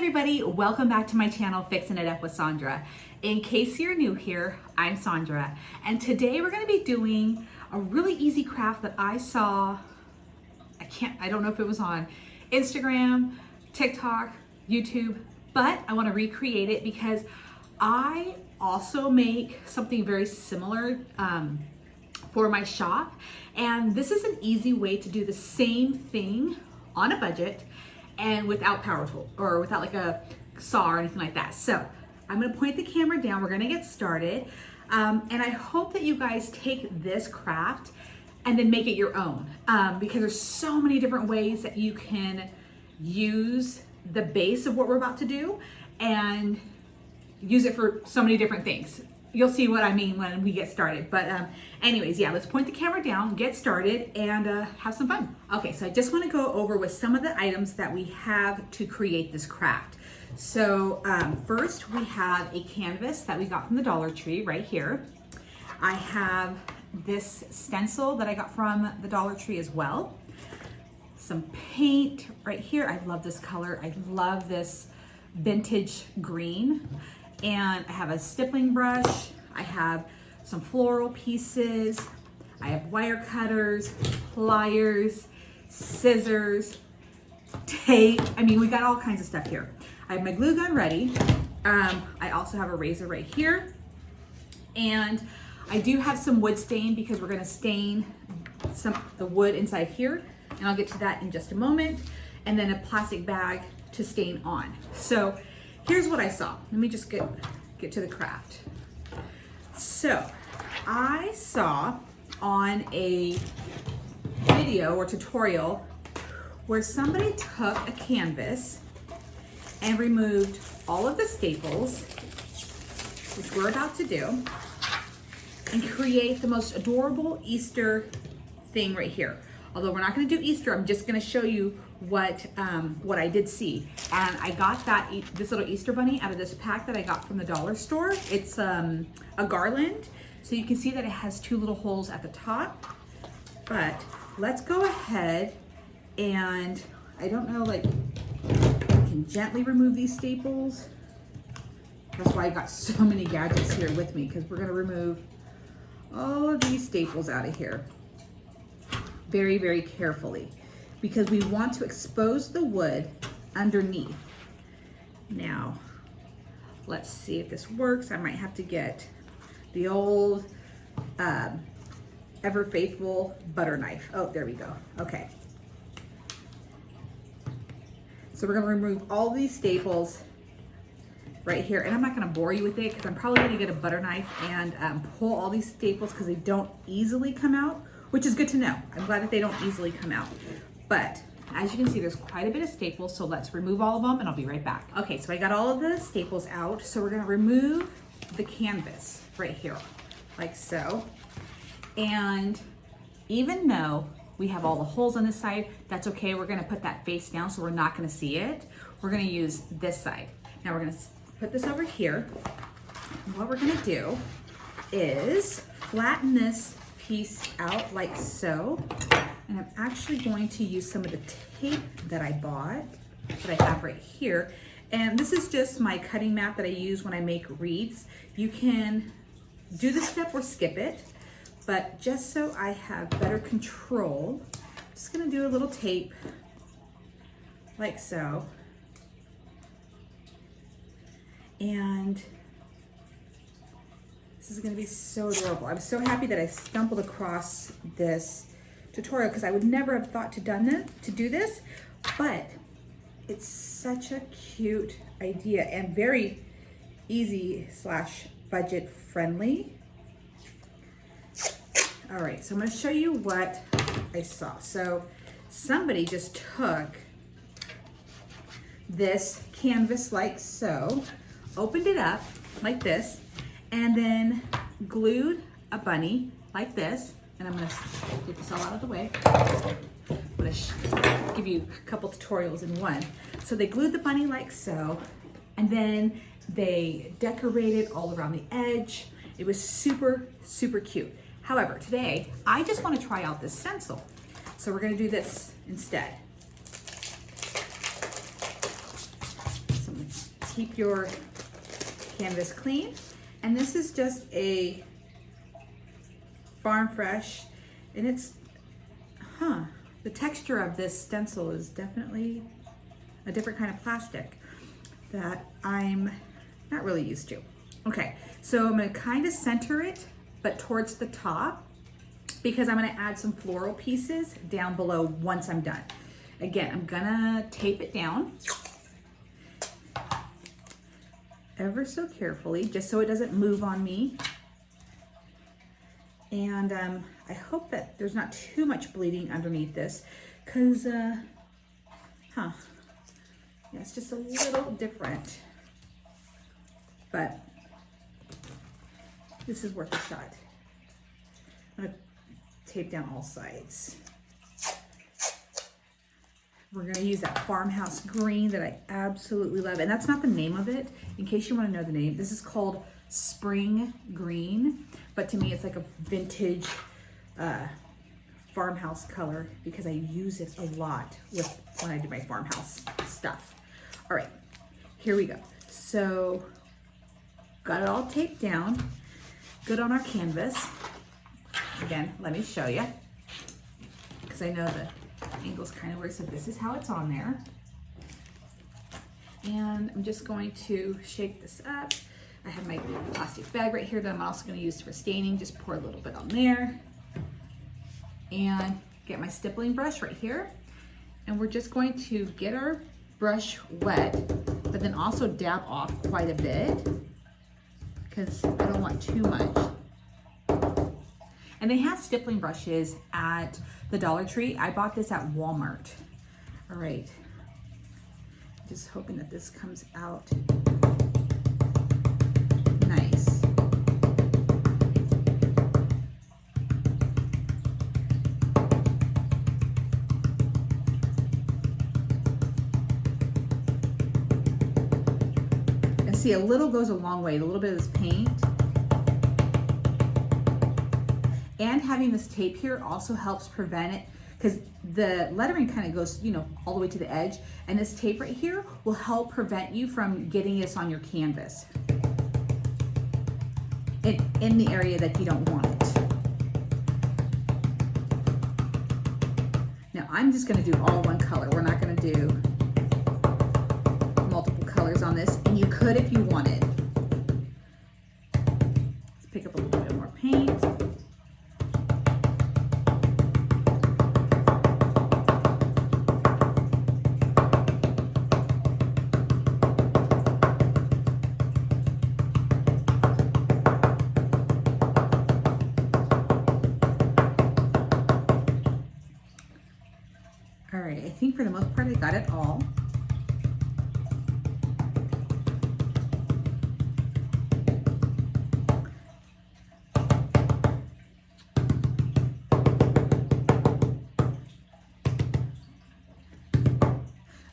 everybody, welcome back to my channel, Fixing It Up with Sandra. In case you're new here, I'm Sandra, and today we're going to be doing a really easy craft that I saw, I don't know if it was on Instagram, TikTok, YouTube, but I want to recreate it because I also make something very similar for my shop, and this is an easy way to do the same thing on a budget and without power tool or without like a saw or anything like that. So I'm gonna point the camera down, we're gonna get started. And I hope that you guys take this craft and then make it your own because there's so many different ways that you can use the base of what we're about to do and use it for so many different things. You'll see what I mean when we get started. But anyways, yeah, let's point the camera down, get started, and have some fun. Okay, so I just want to go over with some of the items that we have to create this craft. So first we have a canvas that we got from the Dollar Tree right here. I have this stencil that I got from the Dollar Tree as well. Some paint right here. I love this color. I love this vintage green. And I have a stippling brush, I have some floral pieces, I have wire cutters, pliers, scissors, tape. I mean, we got all kinds of stuff here. I have my glue gun ready. I also have a razor right here. And I do have some wood stain because we're gonna stain the wood inside here. And I'll get to that in just a moment. And then a plastic bag to stain on. So here's what I saw. Let me just get to the craft. So I saw on a video or tutorial where somebody took a canvas and removed all of the staples, which we're about to do, and create the most adorable Easter thing right here. Although we're not gonna do Easter, I'm just gonna show you what I did see. And I got this little Easter bunny out of this pack that I got from the dollar store. It's a garland. So you can see that it has two little holes at the top. But let's go ahead and, I don't know, like, I can gently remove these staples. That's why I got so many gadgets here with me, because we're gonna remove all of these staples out of here very, very carefully, because we want to expose the wood underneath. Now, let's see if this works. I might have to get the old Ever Faithful butter knife. Oh, there we go. Okay. So we're gonna remove all these staples right here. And I'm not gonna bore you with it because I'm probably gonna get a butter knife and pull all these staples because they don't easily come out, which is good to know. I'm glad that they don't easily come out. But as you can see, there's quite a bit of staples, so let's remove all of them and I'll be right back. Okay, so I got all of the staples out, so we're gonna remove the canvas right here, like so. And even though we have all the holes on this side, that's okay. We're gonna put that face down so we're not gonna see it. We're gonna use this side. Now we're gonna put this over here. And what we're gonna do is flatten this piece out like so. And I'm actually going to use some of the tape that I bought, that I have right here. And this is just my cutting mat that I use when I make wreaths. You can do the step or skip it, but just so I have better control, I'm just gonna do a little tape like so. And this is gonna be so adorable. I'm so happy that I stumbled across this tutorial because I would never have thought to do this, but it's such a cute idea and very easy / budget friendly. All right, so I'm gonna show you what I saw. So somebody just took this canvas like so, opened it up like this, and then glued a bunny like this. And I'm gonna get this all out of the way. I'm gonna give you a couple tutorials in one. So they glued the bunny like so, and then they decorated all around the edge. It was super, super cute. However, today, I just wanna try out this stencil. So we're gonna do this instead. Some keep your canvas clean. And this is just a Farm Fresh, and it's, the texture of this stencil is definitely a different kind of plastic that I'm not really used to. Okay, so I'm gonna kind of center it, but towards the top, because I'm gonna add some floral pieces down below once I'm done. Again, I'm gonna tape it down ever so carefully, just so it doesn't move on me. And I hope that there's not too much bleeding underneath this, because, yeah, it's just a little different, but this is worth a shot. I'm gonna tape down all sides. We're gonna use that farmhouse green that I absolutely love. And that's not the name of it, in case you wanna know the name. This is called Spring Green, but to me it's like a vintage farmhouse color because I use it a lot when I do my farmhouse stuff. All right, here we go. So, got it all taped down, good on our canvas. Again, let me show you, because I know the angle's kind of weird. So this is how it's on there. And I'm just going to shake this up. I have my plastic bag right here that I'm also going to use for staining. Just pour a little bit on there. And get my stippling brush right here. And we're just going to get our brush wet, but then also dab off quite a bit, because I don't want too much. And they have stippling brushes at the Dollar Tree. I bought this at Walmart. All right. Just hoping that this comes out nice. And see, a little goes a long way. A little bit of this paint. And having this tape here also helps prevent it, because the lettering kind of goes, all the way to the edge. And this tape right here will help prevent you from getting this on your canvas in the area that you don't want it. Now I'm just going to do all one color. We're not going to do multiple colors on this. And you could if you wanted. Let's pick up a little bit more paint. All right, I think for the most part I got it all.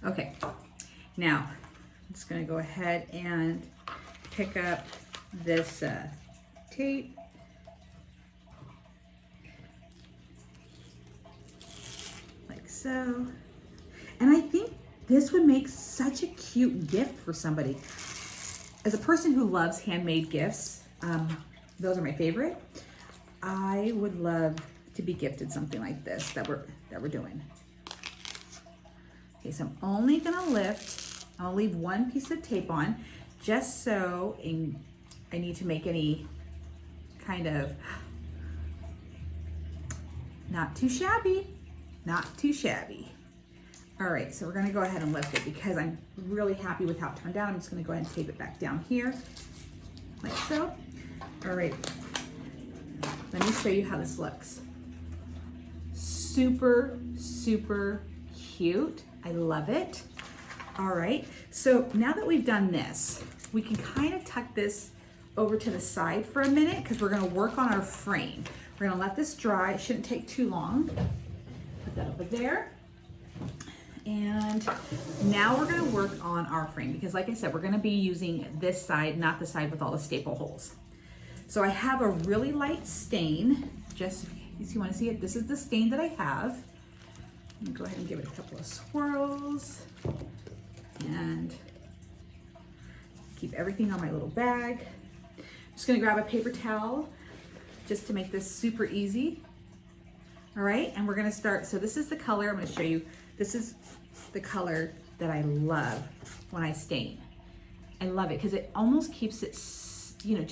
Okay, now I'm just gonna go ahead and pick up this tape. So, and I think this would make such a cute gift for somebody. As a person who loves handmade gifts, those are my favorite. I would love to be gifted something like this that we're doing. Okay, so I'm only gonna lift. I'll leave one piece of tape on, just so I need to make any kind of not too shabby. Not too shabby. All right, so we're gonna go ahead and lift it because I'm really happy with how it turned out. I'm just gonna go ahead and tape it back down here, like so. All right, let me show you how this looks. Super, super cute. I love it. All right, so now that we've done this, we can kind of tuck this over to the side for a minute because we're gonna work on our frame. We're gonna let this dry. It shouldn't take too long. Put that over there. And now we're gonna work on our frame because like I said, we're gonna be using this side, not the side with all the staple holes. So I have a really light stain, just in case you wanna see it. This is the stain that I have. I'm gonna go ahead and give it a couple of swirls. And Keep everything on my little bag. I'm just gonna grab a paper towel just to make this super easy. All right, and we're gonna start. So this is the color I'm gonna show you. This is the color that I love when I stain. I love it because it almost keeps it, you know, it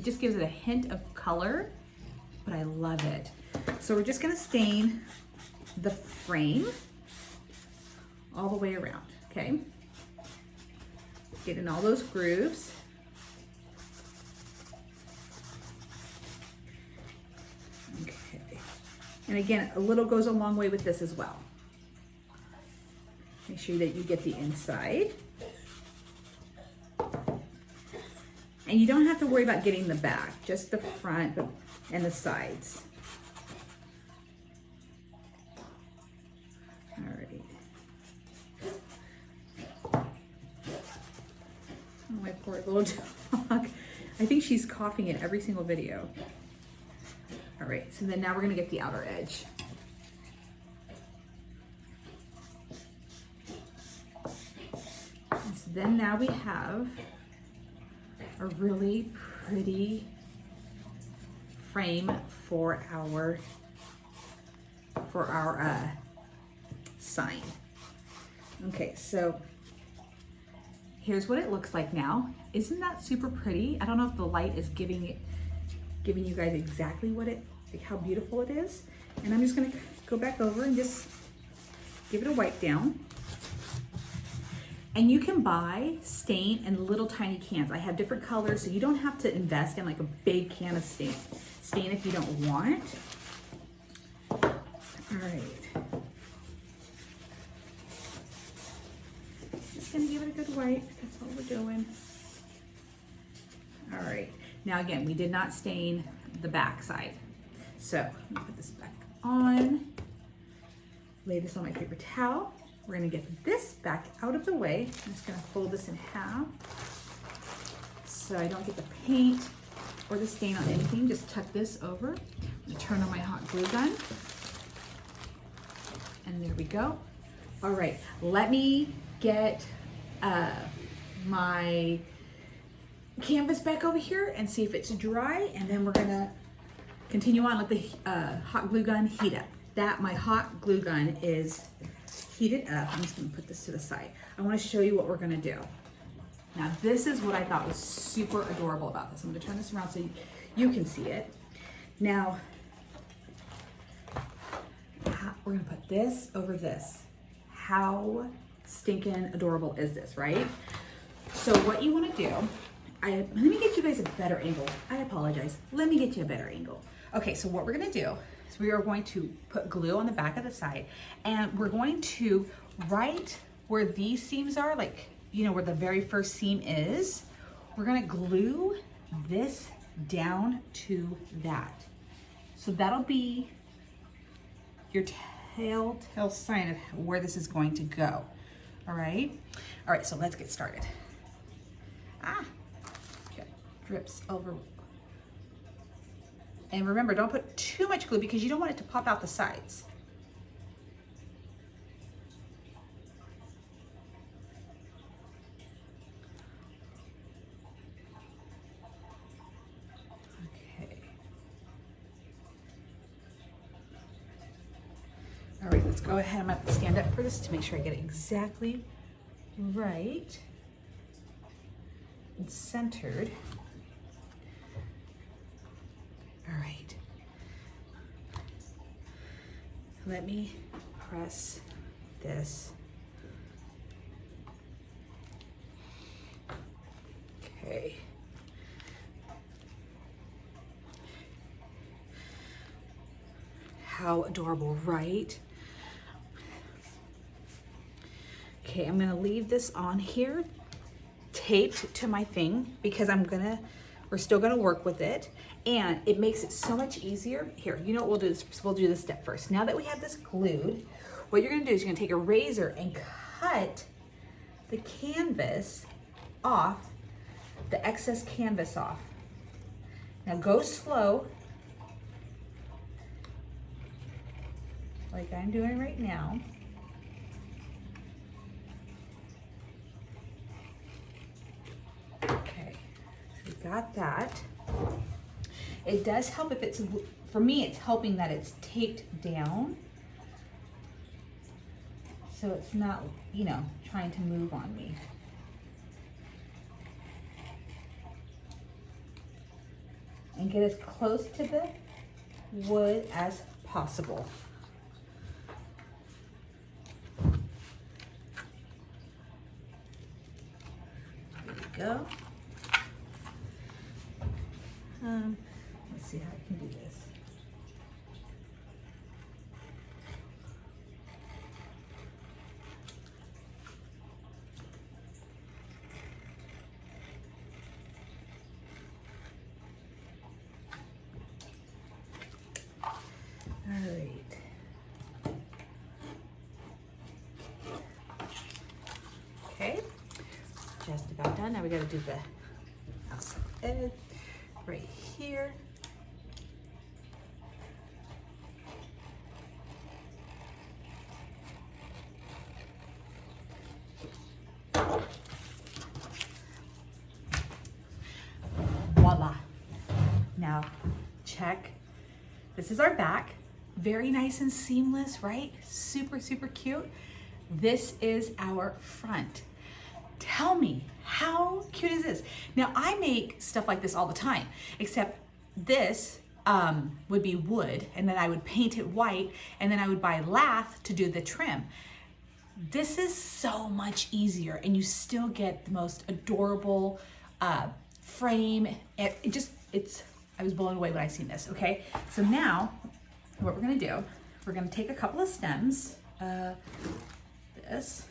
just gives it a hint of color, but I love it. So we're just gonna stain the frame all the way around, okay? Get in all those grooves. Okay, and again, a little goes a long way with this as well. Make sure that you get the inside. And you don't have to worry about getting the back, just the front and the sides. All right. Oh, my poor little dog. I think she's coughing in every single video. All right, so then now we're gonna get the outer edge. And so then now we have a really pretty frame for our sign. Okay, so here's what it looks like now. Isn't that super pretty? I don't know if the light is giving you guys exactly how beautiful it is. And I'm just gonna go back over and just give it a wipe down. And you can buy stain in little tiny cans. I have different colors, so you don't have to invest in like a big can of stain if you don't want. All right. Just gonna give it a good wipe. That's all we're doing. All right. Now again, we did not stain the back side. So let me put this back on. Lay this on my paper towel. We're gonna get this back out of the way. I'm just gonna fold this in half so I don't get the paint or the stain on anything. Just tuck this over. I'm gonna turn on my hot glue gun. And there we go. All right, let me get my canvas back over here and see if it's dry, and then we're gonna continue on, let the hot glue gun heat up. My hot glue gun is heated up. I'm just gonna put this to the side. I wanna show you what we're gonna do. Now this is what I thought was super adorable about this. I'm gonna turn this around so you can see it. Now, we're gonna put this over this. How stinking adorable is this, right? So what you wanna do, let me get you guys a better angle. I apologize. Let me get you a better angle. Okay, so what we're gonna do is we are going to put glue on the back of the side, and we're going to, right where these seams are, like, you know, where the very first seam is, we're gonna glue this down to that. So that'll be your telltale sign of where this is going to go. All right? All right, so let's get started. Okay, drips over. And remember, don't put too much glue because you don't want it to pop out the sides. Okay. All right, let's go ahead. I'm gonna have to stand up for this to make sure I get it exactly right and centered. All right, let me press this. Okay. How adorable, right? Okay, I'm gonna leave this on here, taped to my thing, because we're still gonna work with it. And it makes it so much easier. Here, you know what we'll do? We'll do this step first. Now that we have this glued, what you're gonna do is you're gonna take a razor and cut the canvas off, the excess canvas off. Now go slow, like I'm doing right now. got that. It does help if it's, for me, it's helping that it's taped down. So it's not, you know, trying to move on me. And get as close to the wood as possible. There we go. Let's see how I can do this. All right. Okay, just about done. Now we got to do the outside edge right here. Voila. Now check. This is our back. Very nice and seamless, right? Super, super cute. This is our front. Tell me, how cute is this? Now, I make stuff like this all the time, except this would be wood, and then I would paint it white, and then I would buy lath to do the trim. This is so much easier, and you still get the most adorable frame. I was blown away when I seen this, okay? So now, what we're gonna do, we're gonna take a couple of stems, this.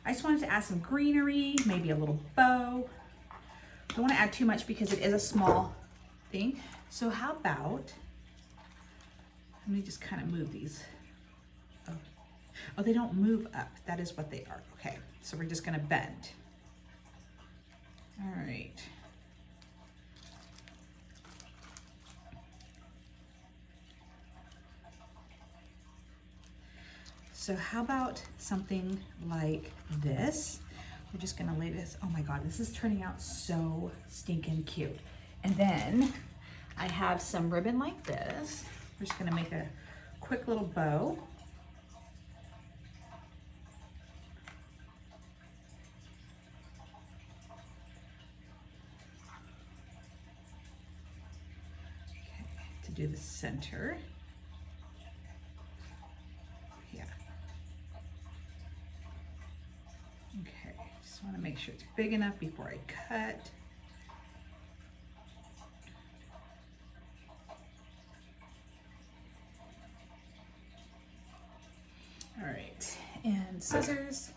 I just wanted to add some greenery, maybe a little bow. Don't wanna add too much because it is a small thing. So how about, let me just kind of move these. Oh, they don't move up. That is what they are. Okay, so we're just gonna bend. All right. So how about something like this? We're just gonna lay this, oh my God, this is turning out so stinking cute. And then I have some ribbon like this. We're just gonna make a quick little bow. Okay, to do the center. I want to make sure it's big enough before I cut. All right, and scissors.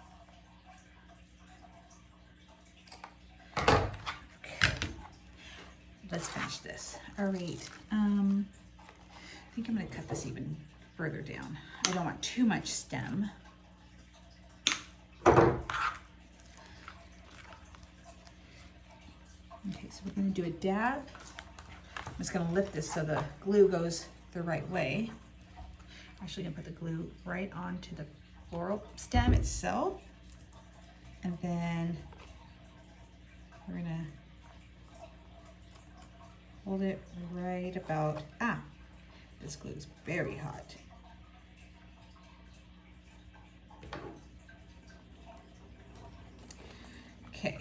Okay, let's finish this. All right, I think I'm going to cut this even further down. I don't want too much stem. Okay, so we're going to do a dab. I'm just going to lift this so the glue goes the right way. I'm actually going to put the glue right onto the floral stem itself. And then we're going to hold it right about, this glue is very hot. Okay.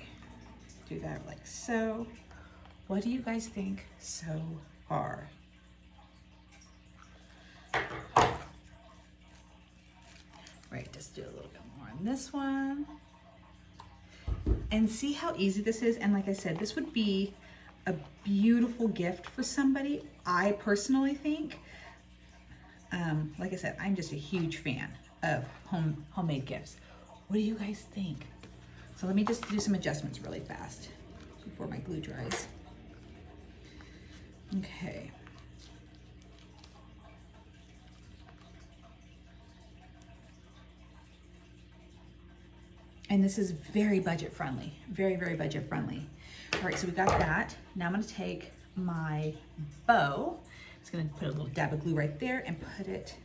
Do that like so. What do you guys think so far? Right, just do a little bit more on this one. And see how easy this is? And like I said, this would be a beautiful gift for somebody, I personally think. Like I said, I'm just a huge fan of homemade gifts. What do you guys think? So let me just do some adjustments really fast before my glue dries. Okay. And this is very budget friendly, very, very budget friendly. All right, so we got that. Now I'm gonna take my bow. I'm just gonna put a little dab of glue right there and put it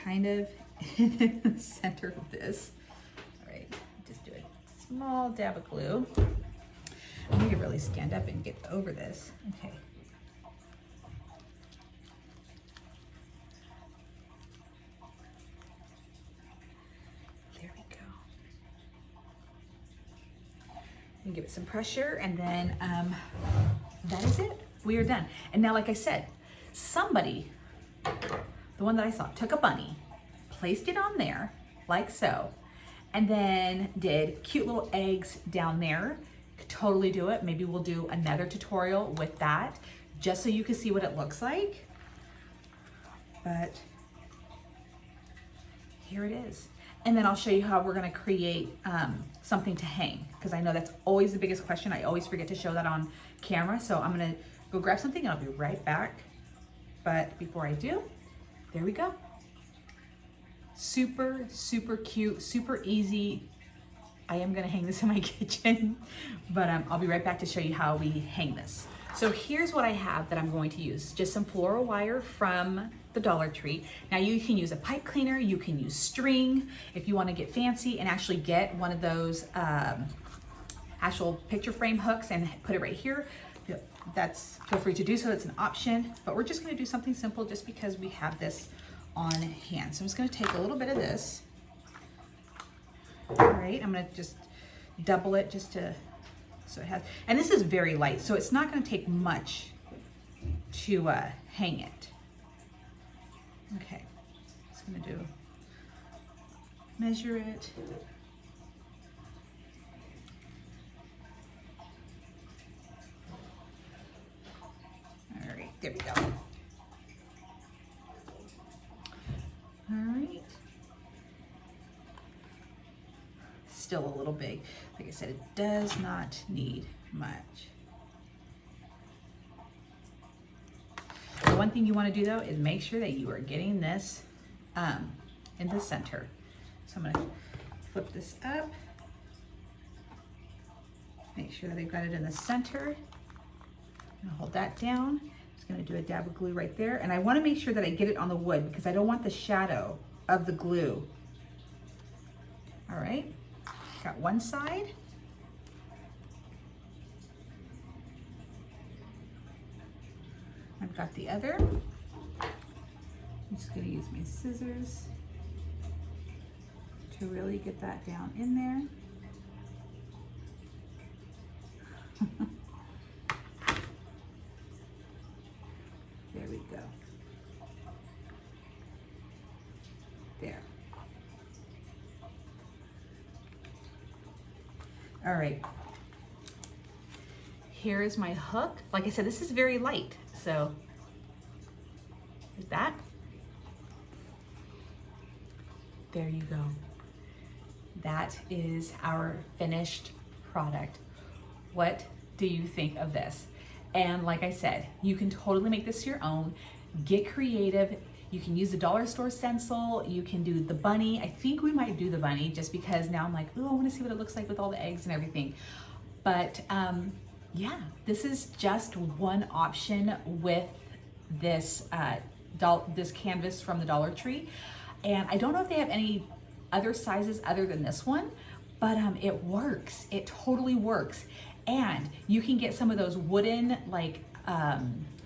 kind of in the center of this. All right, just do a small dab of glue. need to really stand up and get over this. Okay. There we go. And give it some pressure, and then that is it. We are done. And now, like I said, somebody, the one that I saw, took a bunny, placed it on there, like so, and then did cute little eggs down there. Could totally do it. Maybe we'll do another tutorial with that, just so you can see what it looks like. But here it is. And then I'll show you how we're gonna create something to hang, because I know that's always the biggest question. I always forget to show that on camera. So I'm gonna go grab something and I'll be right back. But before I do, there we go. Super, super cute, super easy. I am gonna hang this in my kitchen, but I'll be right back to show you how we hang this. So here's what I have that I'm going to use. Just some floral wire from the Dollar Tree. Now you can use a pipe cleaner, you can use string if you wanna get fancy and actually get one of those actual picture frame hooks and put it right here. Feel free to do so, it's an option, but we're just gonna do something simple just because we have this on hand. So I'm just gonna take a little bit of this. All right, I'm gonna just double it just to, so it has, and this is very light, so it's not gonna take much to hang it. Okay, just gonna do, measure it. All right, there we go. All right. Still a little big. Like I said, it does not need much. The one thing you want to do though is make sure that you are getting this in the center. So I'm going to flip this up. Make sure that I've got it in the center. I'm gonna hold that down. Just gonna do a dab of glue right there. And I wanna make sure that I get it on the wood because I don't want the shadow of the glue. All right, got one side. I've got the other. I'm just gonna use my scissors to really get that down in there. There we go. There. All right. Here is my hook. Like I said, this is very light. So, like that. There you go. That is our finished product. What do you think of this? And like I said, you can totally make this your own. Get creative. You can use the dollar store stencil. You can do the bunny. I think we might do the bunny just because now I'm like, oh, I want to see what it looks like with all the eggs and everything. But yeah, this is just one option with this this canvas from the Dollar Tree. And I don't know if they have any other sizes other than this one, but it works. It totally works. And you can get some of those wooden like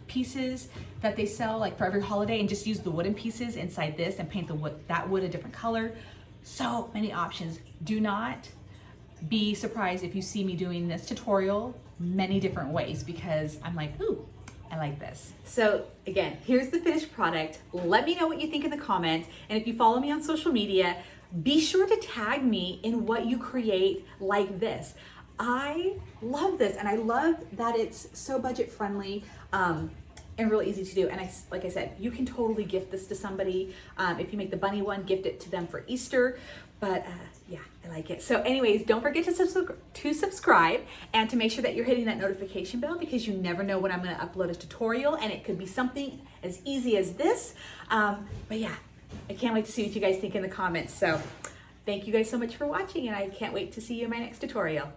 pieces that they sell like for every holiday and just use the wooden pieces inside this and paint the wood, that wood a different color. So many options. Do not be surprised if you see me doing this tutorial many different ways because I'm like, ooh, I like this. So again, here's the finished product. Let me know what you think in the comments. And if you follow me on social media, be sure to tag me in what you create like this. I love this and I love that it's so budget friendly and really easy to do. And like I said, you can totally gift this to somebody. If you make the bunny one, gift it to them for Easter. But yeah, I like it. So anyways, don't forget to subscribe and to make sure that you're hitting that notification bell because you never know when I'm gonna upload a tutorial and it could be something as easy as this. But yeah, I can't wait to see what you guys think in the comments. So thank you guys so much for watching and I can't wait to see you in my next tutorial.